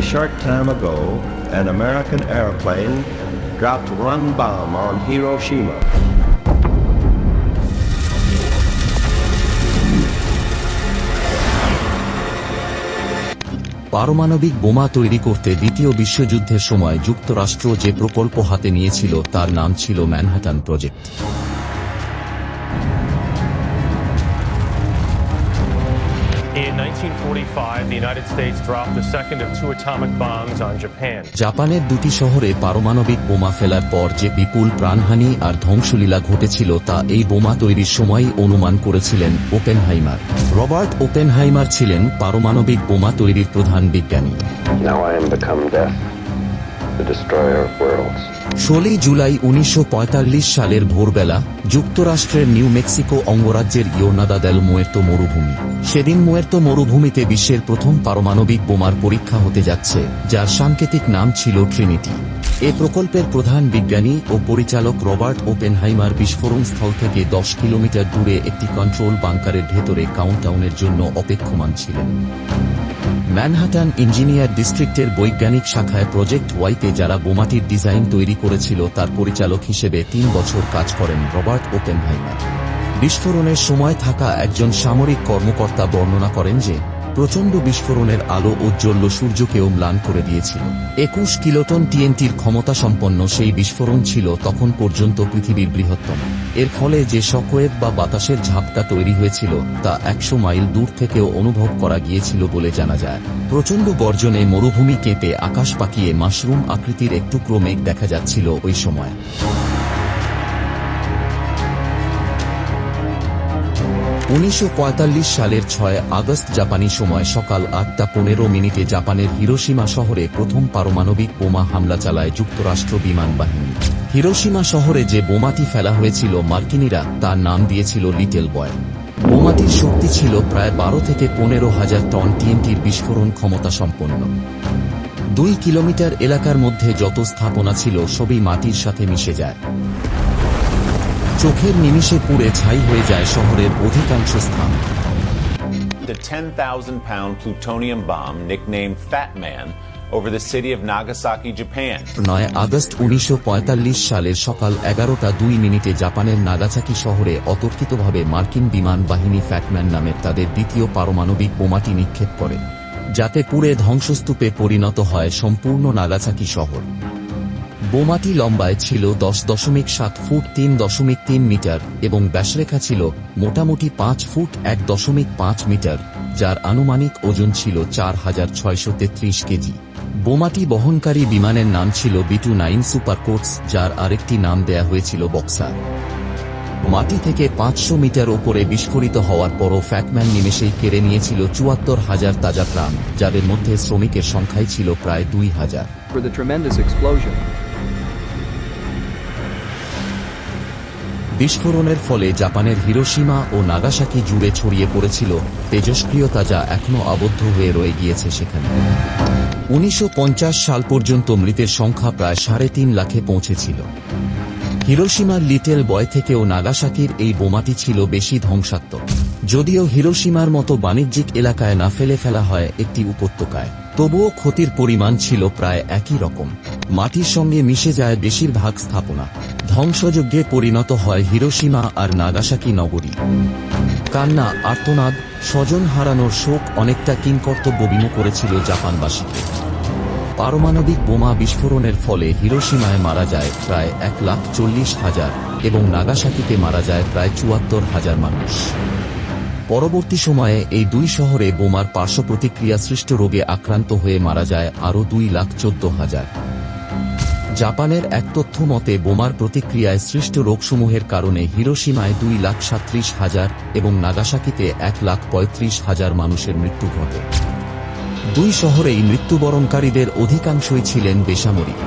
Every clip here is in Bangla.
short time ago, an American airplane dropped one bomb on Hiroshima. পারমাণবিক বোমা তৈরি করতে দ্বিতীয় বিশ্বযুদ্ধের সময় যুক্তরাষ্ট্র যে প্রকল্প হাতে নিয়েছিল তার নাম ছিল Manhattan project. In 1945, the United States dropped the second of two atomic bombs on Japan. জাপানের দুটি শহরে পারমাণবিক বোমা ফেলার পর যে বিপুল প্রাণহানি আর ধ্বংসলীলা ঘটেছিল তা এই বোমা তৈরির সময়ই অনুমান করেছিলেন ওপেনহাইমার। রবার্ট ওপেনহাইমার ছিলেন পারমাণবিক বোমা তৈরির প্রধান বিজ্ঞানী। Now I am become death, the destroyer of worlds. 16 July 1945 সালের ভোরবেলা যুক্তরাষ্ট্রের নিউ মেক্সিকো অঙ্গরাজ্যের ইয়োনাদা দেল মুয়ের্তো মরুভূমি। সেদিন মুয়ের্তো মরুভূমিতে বিশ্বের প্রথম পারমাণবিক বোমার পরীক্ষা হতে যাচ্ছে, যার সাংকেতিক নাম ছিল ট্রিনিটি। এ প্রকল্পের প্রধান বিজ্ঞানী ও পরিচালক রবার্ট ওপেনহাইমার বিস্ফোরণ স্থল থেকে 10 কিলোমিটার দূরে একটি কন্ট্রোল বাংকারের ভেতরে কাউন্টডাউনের জন্য অপেক্ষমান ছিলেন। ম্যানহাটান ইঞ্জিনিয়ার ডিস্ট্রিক্টের বৈজ্ঞানিক শাখায় প্রজেক্ট ওয়াইতে যারা বোমাটির ডিজাইন তৈরি করেছিল তার পরিচালক হিসেবে 3 বছর কাজ করেন রবার্ট ওপেনহাইমার। বিস্ফোরণের সময় থাকা একজন সামরিক কর্মকর্তা বর্ণনা করেন যে প্রচণ্ড বিস্ফোরণের আলো ঔজ্জ্বল্য সূর্যকেও ম্লান করে দিয়েছিল। 21 কিলোটন টিএনটির ক্ষমতা সম্পন্ন সেই বিস্ফোরণ ছিল তখন পর্যন্ত পৃথিবীর বৃহত্তম। এর ফলে যে শকওয়েভ বা বাতাসের ঝাপটা তৈরি হয়েছিল তা 100 মাইল দূর থেকেও অনুভব করা গিয়েছিল বলে জানা যায়। প্রচণ্ড গর্জনে মরুভূমি কেঁপে আকাশ পাকিয়ে মাশরুম আকৃতির একটু মেঘ দেখা যাচ্ছিল ওই সময়। 1945 সালের 6 আগস্ট জাপানি সময় সকাল 8:15 জাপানের হিরোশিমা শহরে প্রথম পারমাণবিক বোমা হামলা চালায় যুক্তরাষ্ট্র বিমান বাহিনী। হিরোশিমা শহরে যে বোমাটি ফেলা হয়েছিল মার্কিনিরা তার নাম দিয়েছিল লিটল বয়। বোমাটির শক্তি ছিল প্রায় 12 থেকে 15,000 টন টিএনটির বিস্ফোরণ ক্ষমতা সম্পন্ন। 2 কিলোমিটার এলাকার মধ্যে যত স্থাপনা ছিল সবই মাটির সাথে মিশে যায়। চোখের নিমিষে পুড়ে ছাই হয়ে যায় শহরের অধিকাংশ স্থান। The 10,000-pound plutonium bomb nicknamed Fat Man over the city of Nagasaki, Japan. 9 August 1945 সালের সকাল 11:02 জাপানের নাগাসাকি শহরে অতর্কিতভাবে মার্কিন বিমান বাহিনী ফ্যাটম্যান নামের তাদের দ্বিতীয় পারমাণবিক বোমাটি নিক্ষেপ করে, যাতে পুড়ে ধ্বংসস্তূপে পরিণত হয় সম্পূর্ণ নাগাসাকি শহর। বোমাটি লম্বায় ছিল 10.7 ফুট 3.3 মিটার এবং ব্যাসরেখা ছিল মোটামুটি 5 ফুট 1.5 মিটার, যার আনুমানিক ওজন ছিল 4,633 কেজি। বোমাটি বহনকারী বিমানের নাম ছিল B-29 সুপারকোটস, যার আরেকটি নাম দেয়া হয়েছিল বক্সার। মাটি থেকে 500 মিটার ওপরে বিস্ফোরিত হওয়ার পরও ফ্যাটম্যান নিমেষেই কেড়ে নিয়েছিল 74,000 তাজা প্রাণ, যাদের মধ্যে শ্রমিকের সংখ্যাই ছিল প্রায় 2,000। বিস্ফোরণের ফলে জাপানের হিরোশিমা ও নাগাসাকি জুড়ে ছড়িয়ে পড়েছিল তেজস্ক্রিয়তা, যা এখনও আবদ্ধ হয়ে রয়ে গিয়েছে সেখানে। 1950 সাল পর্যন্ত মৃতের সংখ্যা প্রায় 3.5 লাখে পৌঁছেছিল। হিরোশিমার লিটল বয় থেকেও নাগাসাকির এই বোমাটি ছিল বেশি ধ্বংসাত্মক। যদিও হিরোশিমার মতো বাণিজ্যিক এলাকায় না ফেলা হয় একটি উপত্যকায়, তবুও ক্ষতির পরিমাণ ছিল প্রায় একই রকম। মাটির সঙ্গে মিশে যায় বেশিরভাগ স্থাপনা। ধ্বংসযজ্ঞে পরিণত হয় হিরোশিমা আর নাগাসাকি নগরী। কান্না, আর্তনাদ, স্বজন হারানোর শোক অনেকটা কিংকর্তব্যবিমূখ করেছিল জাপানবাসীকে। পারমাণবিক বোমা বিস্ফোরণের ফলে হিরোশিমায় মারা যায় প্রায় 1,40,000 এবং নাগাসাকিতে মারা যায় প্রায় 74,000 মানুষ। পরবর্তী সময়ে এই দুই শহরে বোমার পার্শ্ব প্রতিক্রিয়া সৃষ্ট রোগে আক্রান্ত হয়ে মারা যায় আরও 2,14,000। জাপানের এক তথ্য মতে বোমার প্রতিক্রিয়ায় সৃষ্ট রোগসমূহের কারণে হিরোশিমায় 2,37,000 এবং নাগাসাকিতে 1,35,000 মানুষের মৃত্যু ঘটে। দুই শহরেই মৃত্যুবরণকারীদের অধিকাংশই ছিলেন বেসামরিক।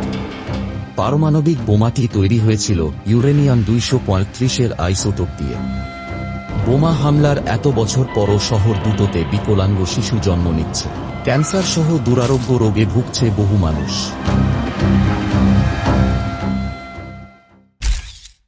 পারমাণবিক বোমাটি তৈরি হয়েছিল ইউরেনিয়াম 235 আইসোটোপ দিয়ে। বোমা হামলার এত বছর পরও শহর দুটোতে বিকলাঙ্গ শিশু জন্ম নিচ্ছে। ক্যান্সার সহ দুরারোগ্য রোগে ভুগছে বহু মানুষ।